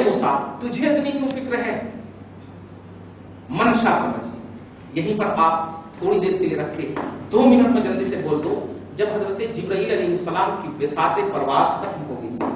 موسیٰ تجھے اتنی کیوں فکر ہے؟ منشا سمجھیے، یہیں پر آپ تھوڑی دیر کے لیے رکھے، 2 منٹ میں جلدی سے بول دو۔ جب حضرت جبرائیل علیہ السلام کی بساط پرواز ختم ہو گئی،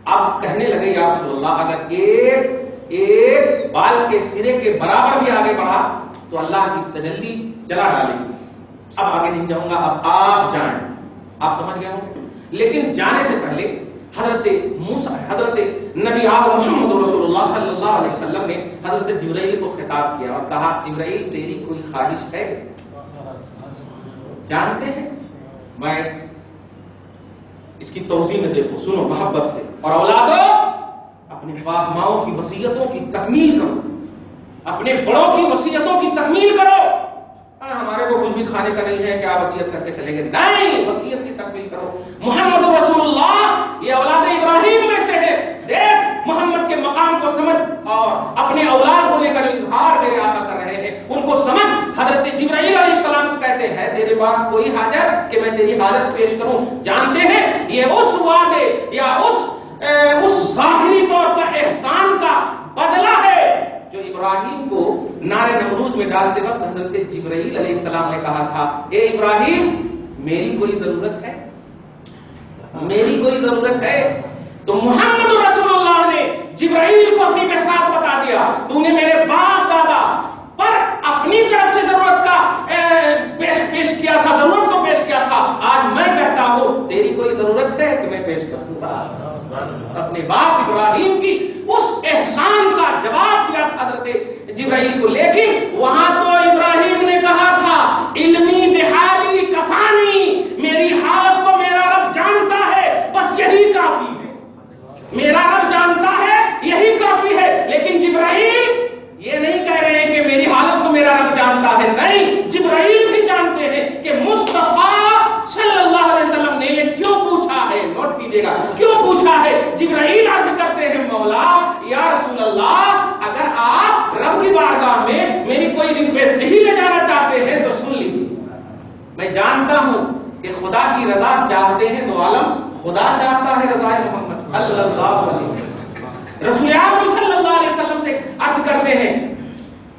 آپ کہنے لگے یا رسول اللہ اگر ایک بال کے سرے کے برابر بھی آگے بڑھا تو اللہ کی تجلی جلا ڈالے گی، اب آگے نہیں جاؤں گا، اب آپ جائیں۔ آپ سمجھ گئے ہوں گے، لیکن جانے سے پہلے حضرت نبی آدم محمد رسول اللہ صلی اللہ علیہ وسلم نے حضرت جبرائیل کو خطاب کیا اور کہا جبرائیل تیری کوئی خواہش ہے؟ جانتے ہیں، میں اس کی توضیح میں دیکھو، سنو محبت سے، اور اولادو اپنے باپ ماؤں کی وصیتوں کی تکمیل کرو، اپنے بڑوں کی وصیتوں کی تکمیل کرو۔ ہمارے کو کچھ بھی کھانے کا نہیں ہے کہ آپ وصیت کر کے چلے گئے، نہیں، وصیت کی تکمیل کرو۔ محمد رسول اللہ یہ اولاد ابراہیم میں سے ہے، دیکھ محمد کے مقام کو سمجھ اور اپنے اولاد ہونے کا جو اظہار میرے آقا کر رہے ہیں ان کو سمجھ۔ حضرت جبرائیل علیہ السلام کو کہتے ہیں تیرے پاس کوئی حاجت کہ میں تیری حاجت پیش کروں؟ جانتے ہیں یہ اس وعدے یا اس ظاہری طور پر احسان کا بدلہ ہے جو ابراہیم کو نار نمرود میں ڈالتے وقت حضرت جبرائیل علیہ السلام نے کہا تھا، اے ابراہیم میری کوئی ضرورت ہے؟ میری کوئی ضرورت ہے؟ تو محمد رسول اللہ نے جبرائیل کو اپنی بساط بتا دیا، تو نے میرے باپ دادا پر اپنی طرف سے ضرورت کا پیش کیا تھا، ضرورت کو پیش کیا تھا، آج میں کہتا ہوں تیری کوئی ضرورت ہے کہ میں پیش کروں گا؟ اپنے باپ ابراہیم کی اس احسان کا جواب دیا تھا حضرت جبرائیل کو، لیکن وہاں تو ابراہیم نے کہا تھا علمی بحالی کفانی، میری حالت کو میرا رب جانتا ہے، بس یہی کافی ہے، میرا رب جانتا ہے یہی کافی ہے۔ لیکن جبرائیل یہ نہیں کہہ رہے ہیں کہ میری حالت کو میرا رب جانتا ہے، نہیں، جبرائیل بھی جانتے ہیں کہ مصطفیٰ صلی اللہ علیہ وسلم نے یہ کیوں پوچھا ہے، نوٹ کیجئے گا، کیوں پوچھا ہے۔ جبرائیل عرض کرتے ہیں مولا یا رسول اللہ اگر آپ رب کی بارگاہ میں میری کوئی ریکویسٹ ہی لے جانا چاہتے ہیں تو سن لیجیے، میں جانتا ہوں کہ خدا کی رضا چاہتے ہیں تو عالم خدا چاہتا ہے رضا محمد صلی اللہ علیہ وسلم۔ رسول اعظم صلی اللہ علیہ وسلم سے عرض کرتے ہیں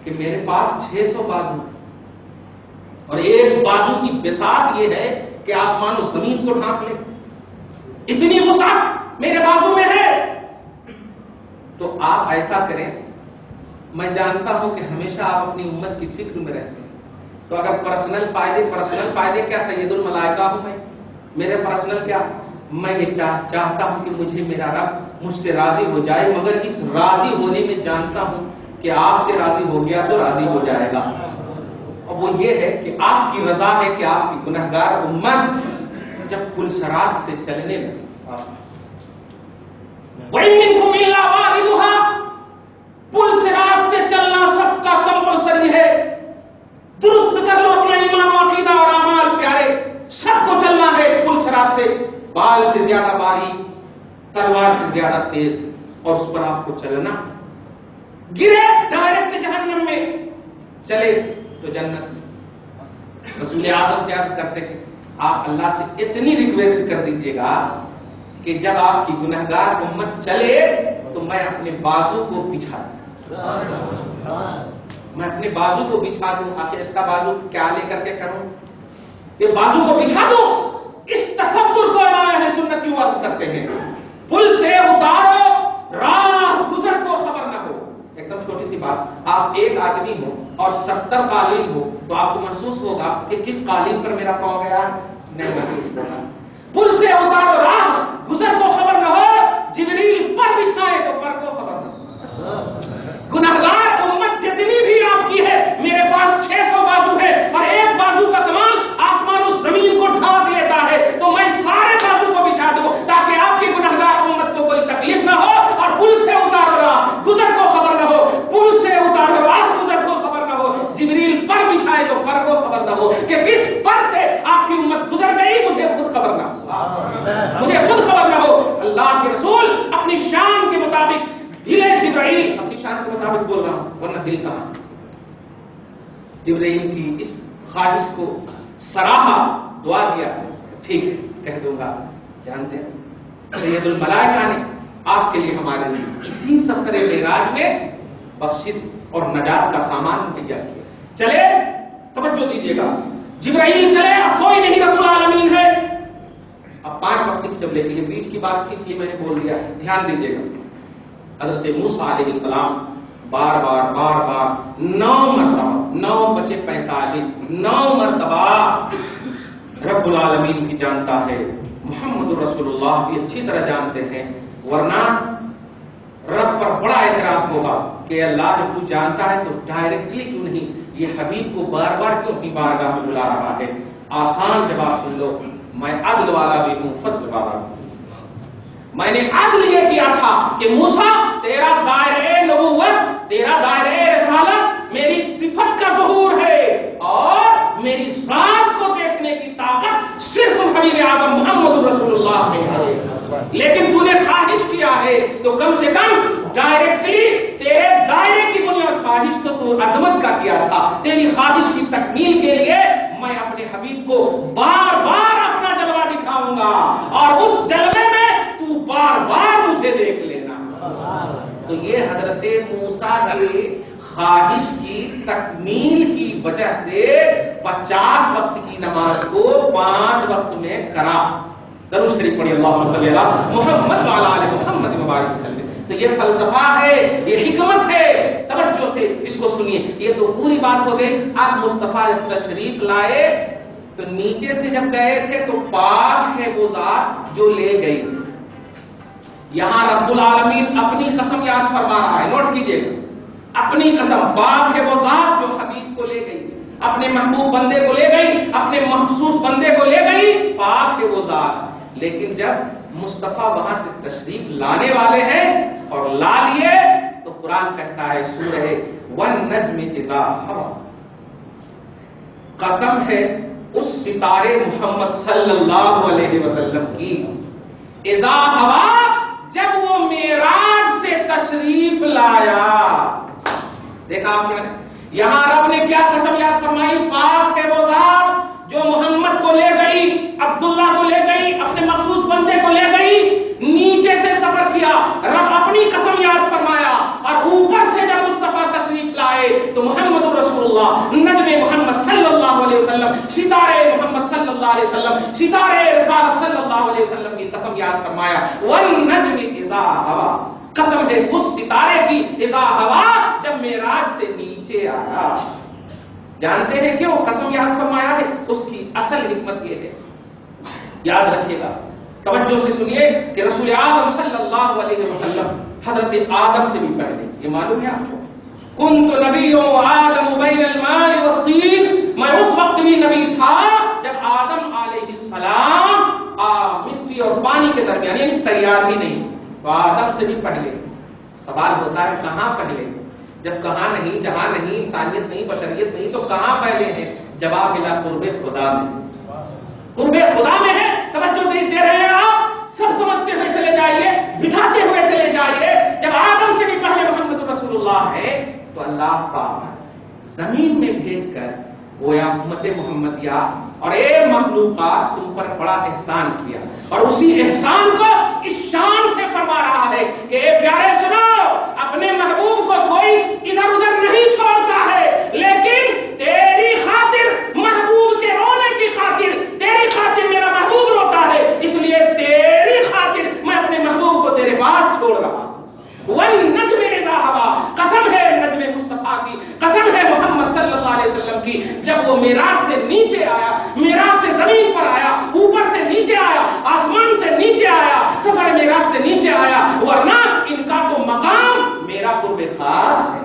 کہ میرے پاس 600 بازو اور ایک بازو کی بساط یہ ہے کہ آسمان و زمین کو ڈھانپ لے، اتنی وسعت میرے بازو میں ہے۔ تو آپ ایسا کریں، میں جانتا ہوں کہ ہمیشہ آپ اپنی امت کی فکر میں رہتے ہیں، تو اگر پرسنل فائدے کیا سید الملائکہ ہوں میں، میرے پرسنل کیا، میں یہ چاہتا ہوں کہ مجھے میرا رب مجھ سے راضی ہو جائے، مگر اس راضی ہونے میں جانتا ہوں کہ آپ سے راضی ہو گیا تو راضی ہو جائے گا، اور وہ یہ ہے کہ آپ کی رضا ہے کہ آپ کی گنہگار امت جب پل صراط سے چلنے لگے، وَإِن مِّنكُمْ إِلَّا وَارِدُهَا، پل صراط سے چلنا سب کا کمپلسری ہے۔ درست کر لو اپنا ایمان و عقیدہ اور اعمال پیارے، سب کو چلنا ہے پل صراط سے، بال سے زیادہ باریک، تلوار سے زیادہ تیز، اور اس پر آپ کو چلنا، گرے ڈائریکٹ جہنم میں، چلے تو جنت۔ رسول اعظم سے عرض کرتے ہیں آپ اللہ سے اتنی ریکویسٹ کر دیجئے گا کہ جب آپ کی گنہگار امت چلے تو میں اپنے بازو کو بچھا دوں، میں اپنے بازو کو بچھا دوں، آخر اس کا بازو کیا لے کر کے کروں، یہ بازو کو بچھا دوں۔ اس تصور کو امام اہل سنت کیوں عرض کرتے ہیں، پل سے اتارو راہ گزر کو خبر نہ ہو۔ ایک دم چھوٹی سی بات، آپ ایک آدمی ہو اور 70 قالین ہو تو آپ کو محسوس ہوگا کہ کس قالین پر میرا پاؤں گیا، نہیں محسوس ہوگا۔ پل سے اتارو راہ گزر کو خبر نہ ہو، جبریل پر بچھائے تو پر کو خبر نہ ہو۔ گنہگار امت جتنی بھی آپ کی ہے، میرے پاس 600 بازو ہے اور ایک بازو کا کمال آسمان و زمین کو ڈھانپ لیتا ہے، تو میں سارے بازو کو بچھا دوں تاکہ آپ کی گنہگار امت کو کوئی تکلیف نہ ہو، اور پل سے اتارو راہ گزر کو خبر نہ ہو، پل سے اتارو راہ گزر کو خبر نہ ہو، جبریل پر بچھائے تو پر کو خبر نہ ہو کہ کس پر سے آپ کی امت گزر گئی، مجھے خود خبر نہ ہو، مجھے خود خبر نہ ہو۔ اللہ کے رسول اپنی شان کے مطابق، دل جبرائیل اپنی شان کے مطابق بول رہا ہوں ورنہ دل کہاں۔ جبرائیل کی اس خواہش کو سراہا، دعا دیا، ٹھیک ہے کہہ دوں گا۔ جانتے ہیں سید الملائکہ نے آپ کے لیے ہمارے لیے اسی سفر معراج میں بخشش اور نجات کا سامان مہیا کیا. چلے توجہ دیجیے گا, جبرائیل چلے, اب کوئی نہیں رب العالمین ہے. اب 5 وقت کی جب لے کے, یہ بیچ کی بات تھی اس لیے میں نے بول دیا, دھیان دیجیے گا. حضرت موسیٰ علیہ السلام بار بار 9 مرتبہ 9:45 9 مرتبہ رب العالمین کی جانتا ہے, محمد رسول اللہ بھی اچھی طرح جانتے ہیں, ورنہ رب پر بڑا اعتراض ہوگا کہ اللہ جب تو جانتا ہے تو ڈائریکٹلی کیوں نہیں یہ حبیب کو بار بار کیوں اپنی بارگاہ میں بلا رہا ہے. آسان جواب سن لو, میں عدل والا بھی ہوں, فضل والا بھی ہوں. میں نے عدل یہ کیا تھا کہ موسیٰ تیرا دائرہ نبوت, تیرا دائرہ رسالت میری صفت کا ظہور ہے, اور میری ذات کو دیکھنے کی طاقت صرف حبیب اعظم محمد رسول اللہ سے ہے. لیکن تو نے خواہش کیا ہے تو کم سے کم ڈائریکٹلی تیرے دائرے کی بنیاد, خواہش تو عظمت کا کیا تھا, تیری خواہش کی تکمیل کے لیے میں اپنے حبیب کو بار بار اپنا جلوہ دکھاؤں گا, اور اس جلوے میں تو بار بار مجھے دیکھ لینا. تو یہ حضرت موسیٰ کی خواہش کی تکمیل کی وجہ سے 50 وقت کی نماز کو 5 وقت میں کرا. درود شریف پڑھی, اللہم صلی علی محمد وعلی آل محمد مبارک وسلم. تو یہ فلسفہ ہے, یہ حکمت ہے, توجہ سے اس کو سنیے. یہ تو پوری بات ہو گئی. آپ مصطفیٰ تشریف لائے تو نیچے سے جب گئے تھے تو پاک ہے وہ ذات جو لے گئی. یہاں رب العالمین اپنی قسم یاد فرما رہا ہے, نوٹ کیجئے, اپنی قسم, پاک ہے وہ ذات جو حبیب کو لے گئی, اپنے محبوب بندے کو لے گئی, اپنے مخصوص بندے کو لے گئی, پاک ہے وہ ذات. لیکن جب مصطفیٰ وہاں سے تشریف لانے والے ہیں اور لا لیے تو قرآن کہتا ہے سورہ والنجم اذا ہوا, قسم ہے اس ستارے محمد صلی اللہ علیہ وسلم کی, اذا ہوا جب وہ معراج سے تشریف لایا. دیکھا آپ نے, یہاں رب نے کیا قسم یاد فرمائی, پاک ہے وہ ذات جو محمد کو لے گئی, عبداللہ کو لے گئی, اپنے مخصوص بندے کو لے گئی, نیچے سے سفر کیا, رب اپنی قسم یاد فرمایا, اور اوپر سے جب مصطفیٰ تشریف لائے تو محمد رسول اللہ, نجم محمد صلی اللہ علیہ وسلم, ستارے محمد صلی اللہ علیہ وسلم, ستارے رسالت صلی اللہ علیہ وسلم کی قسم یاد فرمایا. والنجم اذا ہوا, قسم ہے اس ستارے کی, اذا ہوا جب معراج سے نیچے آیا. جانتے ہیں کیوں قسم یاد فرمایا ہے؟ اس کی اصل حکمت یہ ہے, یاد رکھیے گا, توجہ سے سنیے, کہ رسول اعظم صلی اللہ علیہ وسلم حضرت آدم سے بھی پہلے, یہ معلوم ہے آپ کو, کنت نبی و آدم بین الماء والطین, میں اس وقت بھی نبی تھا جب آدم علیہ السلام مٹی اور پانی کے درمیان, یعنی تیار ہی نہیں, تو آدم سے بھی پہلے. سوال ہوتا ہے کہاں پہلے, جب کہاں نہیں, جہاں نہیں, انسانیت نہیں, بشریت نہیں, تو کہاں پہلے ہیں؟ جواب ملا قرب خدا میں, قرب خدا میں ہے. توجہ دے رہے ہیں آپ, سب سمجھتے ہوئے چلے جائیے, بٹھاتے ہوئے چلے جائیے. جب آدم سے بھی پہلے محمد رسول اللہ ہے تو اللہ پاک زمین میں بھیج کر گویا امت محمدیہ اور اے مخلوقات تم پر بڑا احسان کیا, اور اسی احسان کو اس شان سے فرما رہا ہے کہ اے پیارے سنو, اپنے محبوب کو کوئی ادھر ادھر نہیں چھوڑتا ہے, لیکن تیری خاطر, محبوب کے رونے کی خاطر, تیری خاطر میرا محبوب روتا ہے, اس لیے تیری خاطر میں اپنے محبوب کو تیرے پاس چھوڑ رہا ہوں. والنجم اذا ہوا, قسم ہے نجم مصطفیٰ کی, قسم ہے محمد صلی اللہ علیہ وسلم کی, جب وہ معراج سے نیچے آیا, معراج سے زمین پر آیا, اوپر سے نیچے آیا, آسمان سے نیچے آیا, سفر معراج سے نیچے آیا, ورنہ ان کا تو مقام میرا قرب خاص ہے,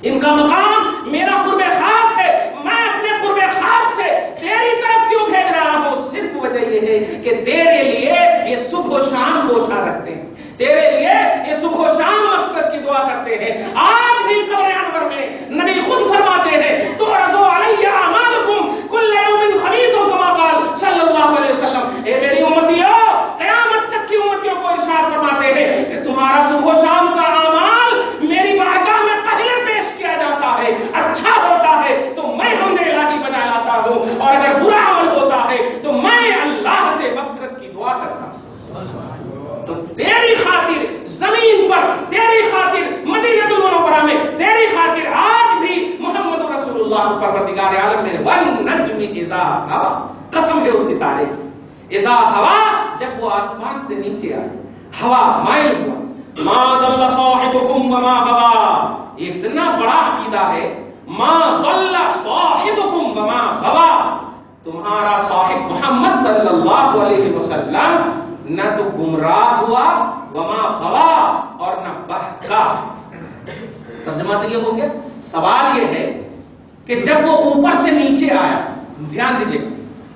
ان کا مقام میرا قرب خاص ہے. میں اپنے قرب خاص سے تیری طرف کیوں بھیج رہا ہوں؟ صرف وجہ یہ ہے کہ تیرے لیے یہ صبح و شام گوشہ رکھتے ہیں, تیرے لیے یہ صبح و شام مغفرت کی دعا کرتے ہیں. آج بھی قبر انور میں نبی خود فرماتے ہیں تو رضو علی اعمالکم کل یوم خمیس, کما قال صلی اللہ علیہ وسلم. اے میری امتیوں, قیامت تک کی امتیوں کو ارشاد فرماتے ہیں کہ تمہارا صبح و شام کا اعمال میری بارگاہ میں پہلے پیش کیا جاتا ہے, اچھا ہوتا ہے تو میں حمد الہی بجا لاتا ہوں, اور اگر برا عمل ہوتا ہے تو میں اللہ سے مغفرت کی دعا کرتا ہوں. تو تیری خاطر زمین پر، تیری خاطر مدینہ المنورہ میں، تیری خاطر آج بھی محمد رسول اللہ پروردگار عالم نے والنجم اذا ہوا، قسم ہے اس ستارے کی، اذا ہوا جب وہ آسمان سے نیچے آئے، ہوا مائل ہوا، ما ضل صاحبکم وما غوا، یہ اتنا بڑا عقیدہ ہے، ما ضل صاحبکم وما غوا، تمہارا صاحب محمد صلی اللہ علیہ وسلم نہ تو گمراہ ہوا وما غوا اور نہ بہکا۔ ترجمہ تو یہ ہو گیا۔ سوال یہ ہے کہ جب وہ اوپر سے نیچے آیا، دھیان دیجئے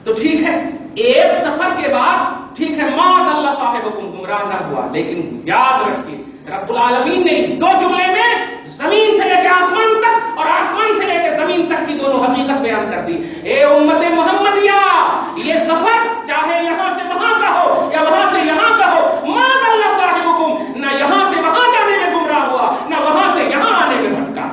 تو ٹھیک ہے ایک سفر کے بعد ٹھیک ہے ما ضل صاحبکم گمراہ نہ ہوا، لیکن یاد رکھیے رب العالمین نے اس دو جملے میں زمین سے لے کے آسمان تک اور آسمان سے لے کے زمین تک کی دونوں حقیقت بیان کر دی۔ اے امت محمدیہ، یہ سفر چاہے یہاں سے وہاں کا ہو یا وہاں سے یہاں کا ہو، ما ضل صاحبکم، نہ یہاں سے وہاں جانے میں گمراہ ہوا نہ وہاں سے یہاں آنے میں بھٹکا۔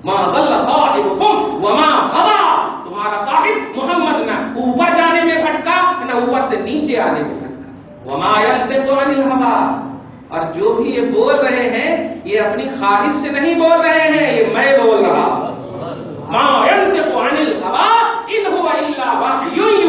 ما ضل صاحبکم وما غوا، تمہارا صاحب محمد نہ اوپر جانے میں بھٹکا نہ اوپر سے نیچے آنے میں بھٹکا۔ وما ينطق عن الهوى، اور جو بھی یہ بول رہے ہیں یہ اپنی خواہش سے نہیں بول رہے ہیں، یہ میں بول رہا ہوں۔ ما ينطق عن الهوى ان هو الا وحی یوحی،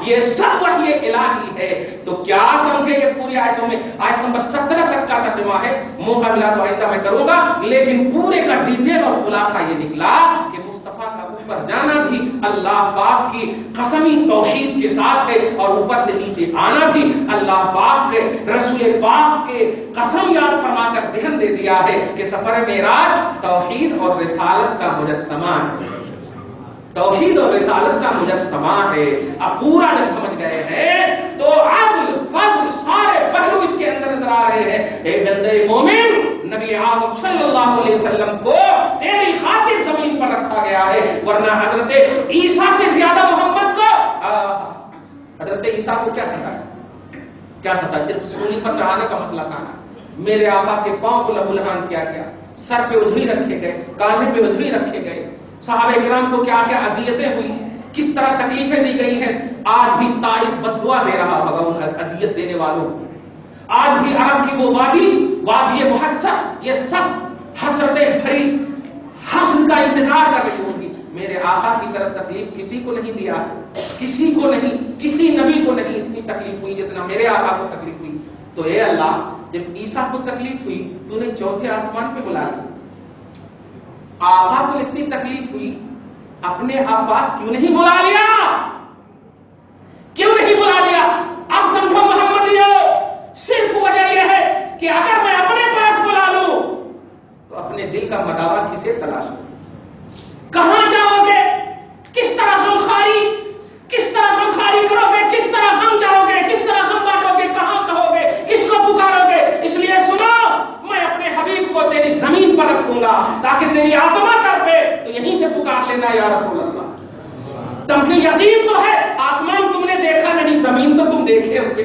یہ سب وحی الہی ہے۔ تو کیا سمجھے یہ پوری آیتوں میں، آیت نمبر 17 تک کا ترجمہ ہے، موقع ملا تو آئندہ میں کروں گا، لیکن پورے کا ڈیٹیل اور خلاصہ یہ نکلا کہ مصطفیٰ کا اوپر جانا بھی اللہ پاک کی قسمی توحید کے ساتھ ہے، اور اوپر سے نیچے آنا بھی اللہ پاک کے رسول پاک کے قسم یاد فرما کر ذہن دے دیا ہے کہ سفر معراج توحید اور رسالت کا مجسمہ ہے، توحید اور رسالت کا مجسمہ ہے۔ اب پورا جب سمجھ گئے ہیں تو عدل فضل سارے پہلو اس کے اندر نظر آ رہے ہیں۔ اے بندے مومن، نبی اعظم صلی اللہ علیہ وسلم کو تیری خاطر زمین پر رکھا گیا ہے، ورنہ حضرت عیسیٰ سے زیادہ محمد کو حضرت عیسیٰ کو کیا ستا ہے، کیا ستا ہے؟ صرف سولی پر چڑھانے کا مسئلہ تھا نا۔ میرے آقا کے پاؤں کو لہو لہان کیا گیا، سر پہ اجڑی رکھے گئے، کاندھے پہ اجڑی رکھے گئے، صحابہ کرام کو کیا کیا اذیتیں ہوئی، کس طرح تکلیفیں دی گئی ہیں۔ آج بھی طائف بد دعا دے رہا ہوگا ان اذیت دینے والوں کو، آج بھی عرب کی وہ وادی محسر، یہ سب حسرتیں بھری حسن کا انتظار کر رہی ہوں گی۔ میرے آقا کی طرف تکلیف کسی کو نہیں دیا ہے، کسی کو نہیں، کسی نبی کو نہیں اتنی تکلیف ہوئی جتنا میرے آقا کو تکلیف ہوئی۔ تو اے اللہ، جب عیسیٰ کو تکلیف ہوئی تو نے چوتھے آسمان پہ بلا لیا، آقا کو اتنی تکلیف ہوئی اپنے عباس کیوں نہیں بلا لیا؟ کیوں نہیں بلا لیا؟ اب سمجھو محمدیو، صرف وجہ یہ ہے کہ اگر میں اپنے پاس بلا لوں تو اپنے دل کا مداوا کسے تلاش ہو؟ کہاں جاؤ گے؟ کس طرح غمخواری، کس طرح غمخواری کرو گے؟ کس طرح غم جاؤ گے؟ کس طرح غم بانٹو گے؟ کہاں کہو گے؟ کس کو پکارو گے؟ اس لیے سنو، میں اپنے حبیب کو تیری زمین پر رکھوں گا تاکہ تیری آتما تڑپے تو یہیں سے پکار لینا یا رسول اللہ۔ تمہیں یقین تو ہے آسمان تم نے دیکھا نہیں، زمین تو تم دیکھے ہوگے،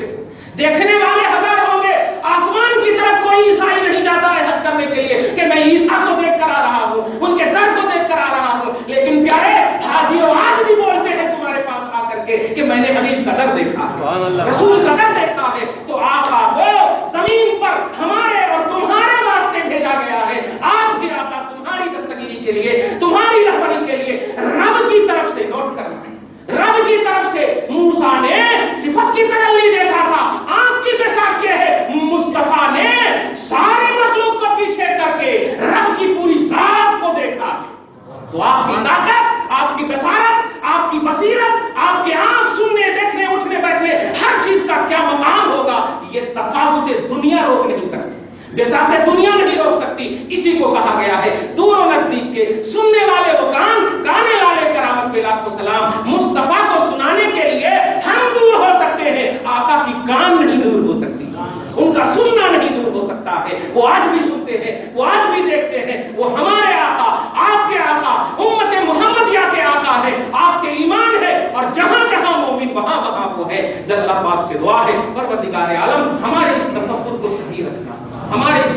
دیکھنے والے ہزار ہوں گے، آسمان کی طرف کوئی عیسائی نہیں جاتا ہے حج کرنے کے لیے کہ میں عیسیٰ کو دیکھ کر آ رہا ہوں، ان کے در کو دیکھ کر آ رہا ہوں، لیکن پیارے حاجیوں آج بھی بولتے ہیں تمہارے پاس آ کر کے کہ میں نے حبیب کا در دیکھا ہے، رسول کا در دیکھا ہے۔ تو آقا کو زمین پر ہمارے اور تمہارے واسطے بھیجا گیا ہے۔ آج بھی آقا تمہاری دستگیری کے لیے، تمہاری رہبری کے لیے رب کی طرف سے نوٹ کرنا ہے، رب کی طرف سے۔ موسیٰ نے صفت کی تجلی دیکھا تھا، آنکھ کی بیساکھ یہ ہے، مصطفیٰ نے سارے مخلوق کو پیچھے کر کے رب کی پوری ذات کو دیکھا ہے۔ تو آپ کی طاقت، آپ کی بصارت، آپ کی بصیرت، آپ کے آنکھ سننے، دیکھنے، اٹھنے، بیٹھنے، ہر چیز کا کیا مقام ہوگا، یہ تفاوت دنیا روک نہیں سکتی، بساطِ دنیا نہیں روک سکتی۔ اسی کو کہا گیا ہے دور و نزدیک کے سننے والے وہ کان، گانے والے کرامت پہ لاکھوں سلام۔ مصطفیٰ کو سنانے کے لیے ہم دور ہو سکتے ہیں، آقا کی کان نہیں دور ہو سکتی، ان کا سننا نہیں دور ہو سکتا ہے۔ وہ آج بھی سنتے ہیں، وہ آج بھی دیکھتے ہیں، وہ ہمارے آقا، آپ کے آقا، امت محمدیہ کے آقا ہے، آپ کے ایمان ہے، اور جہاں جہاں مومن وہاں وہاں وہ ہے۔ اللہ پاک سے دعا ہے پروردگار عالم ہمارے اس تصور کو صحیح رکھنا، ہمارے اس